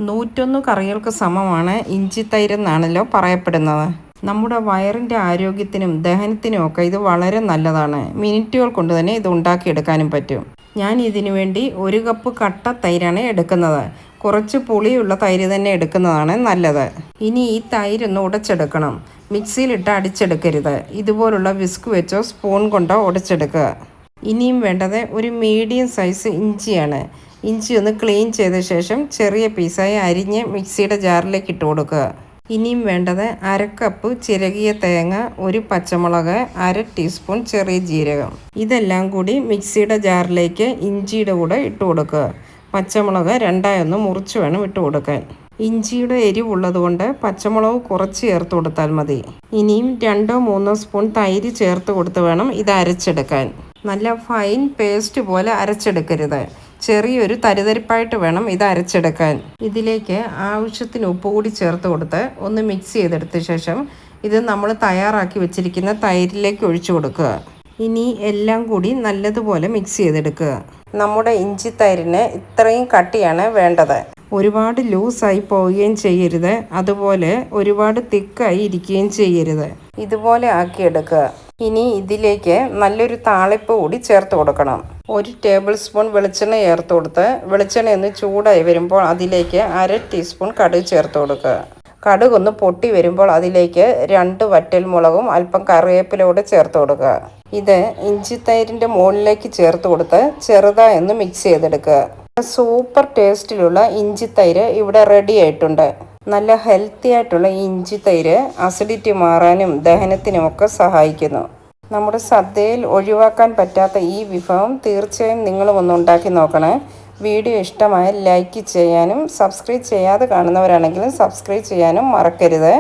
101 കറികൾക്ക് സമമാണ് ഇഞ്ചിത്തൈരെന്നാണല്ലോ പറയപ്പെടുന്നത്. നമ്മുടെ വയറിൻ്റെ ആരോഗ്യത്തിനും ദഹനത്തിനും ഒക്കെ ഇത് വളരെ നല്ലതാണ്. മിനിറ്റുകൾ കൊണ്ട് തന്നെ ഇത് ഉണ്ടാക്കിയെടുക്കാനും പറ്റും. ഞാൻ ഇതിനു വേണ്ടി 1 കപ്പ് കട്ട തൈരാണ് എടുക്കുന്നത്. കുറച്ച് പുളിയുള്ള തൈര് തന്നെ എടുക്കുന്നതാണ് നല്ലത്. ഇനി ഈ തൈരൊന്ന് ഉടച്ചെടുക്കണം. മിക്സിയിലിട്ട് അടിച്ചെടുക്കരുത്. ഇതുപോലുള്ള വിസ്ക് വെച്ചോ സ്പൂൺ കൊണ്ടോ ഉടച്ചെടുക്കുക. ഇനിയും വേണ്ടത് ഒരു മീഡിയം സൈസ് ഇഞ്ചിയാണ്. ഇഞ്ചി ഒന്ന് ക്ലീൻ ചെയ്ത ശേഷം ചെറിയ പീസായി അരിഞ്ഞ് മിക്സിയുടെ ജാറിലേക്ക് ഇട്ട് കൊടുക്കുക. ഇനിയും വേണ്ടത് 1/2 കപ്പ് ചിരകിയ തേങ്ങ, 1 പച്ചമുളക്, 1/2 ടീസ്പൂൺ ചെറിയ ജീരകം. ഇതെല്ലാം കൂടി മിക്സിയുടെ ജാറിലേക്ക് ഇഞ്ചിയുടെ കൂടെ ഇട്ട് കൊടുക്കുക. പച്ചമുളക് രണ്ടായൊന്ന് മുറിച്ച് വേണം ഇട്ട് കൊടുക്കാൻ. ഇഞ്ചിയുടെ എരിവുള്ളത് കൊണ്ട് പച്ചമുളക് കുറച്ച് ചേർത്ത് കൊടുത്താൽ മതി. ഇനിയും 2-3 സ്പൂൺ തൈര് ചേർത്ത് കൊടുത്ത് വേണം ഇത് അരച്ചെടുക്കാൻ. നല്ല ഫൈൻ പേസ്റ്റ് പോലെ അരച്ചെടുക്കരുത്. ചെറിയൊരു തരിതരിപ്പായിട്ട് വേണം ഇത് അരച്ചെടുക്കാൻ. ഇതിലേക്ക് ആവശ്യത്തിന് ഉപ്പ് കൂടി ചേർത്ത് കൊടുത്ത് ഒന്ന് മിക്സ് ചെയ്തെടുത്ത ശേഷം ഇത് നമ്മൾ തയ്യാറാക്കി വെച്ചിരിക്കുന്ന തൈരിലേക്ക് ഒഴിച്ചു കൊടുക്കുക. ഇനി എല്ലാം കൂടി നല്ലതുപോലെ മിക്സ് ചെയ്തെടുക്കുക. നമ്മുടെ ഇഞ്ചി തൈരിന് ഇത്രയും കട്ടിയാണ് വേണ്ടത്. ഒരുപാട് ലൂസായി പോവുകയും ചെയ്യരുത്, അതുപോലെ ഒരുപാട് തിക്കായി ഇരിക്കുകയും ചെയ്യരുത്. ഇതുപോലെ ആക്കിയെടുക്കുക. ഇനി ഇതിലേക്ക് നല്ലൊരു താളിപ്പ് കൂടി ചേർത്ത് കൊടുക്കണം. 1 ടേബിൾ സ്പൂൺ വെളിച്ചെണ്ണ ചേർത്ത് കൊടുത്ത് വെളിച്ചെണ്ണ ഒന്ന് ചൂടായി വരുമ്പോൾ അതിലേക്ക് 1/2 ടീസ്പൂൺ കടുക് ചേർത്ത് കൊടുക്കുക. കടുക് ഒന്ന് പൊട്ടി വരുമ്പോൾ അതിലേക്ക് 2 വറ്റൽമുളകും അല്പം കറിവേപ്പിലൂടെ ചേർത്ത് കൊടുക്കുക. ഇത് ഇഞ്ചിത്തൈരിൻ്റെ മുകളിലേക്ക് ചേർത്ത് കൊടുത്ത് ചെറുതായി ഒന്ന് മിക്സ് ചെയ്തെടുക്കുക. സൂപ്പർ ടേസ്റ്റിലുള്ള ഇഞ്ചിത്തൈര് ഇവിടെ റെഡി ആയിട്ടുണ്ട്. നല്ല ഹെൽത്തി ആയിട്ടുള്ള ഈ ഇഞ്ചിത്തൈര് അസിഡിറ്റി മാറാനും ദഹനത്തിനും ഒക്കെ സഹായിക്കുന്നു. നമ്മുടെ സദ്യയിൽ ഒഴിവാക്കാൻ പറ്റാത്ത ഈ വിഭവം തീർച്ചയായും നിങ്ങളും ഒന്ന് ഉണ്ടാക്കി നോക്കണേ. വീഡിയോ ഇഷ്ടമായ ലൈക്ക് ചെയ്യാനും സബ്സ്ക്രൈബ് ചെയ്യാതെ കാണുന്നവരാണെങ്കിലും സബ്സ്ക്രൈബ് ചെയ്യാനും മറക്കരുത്.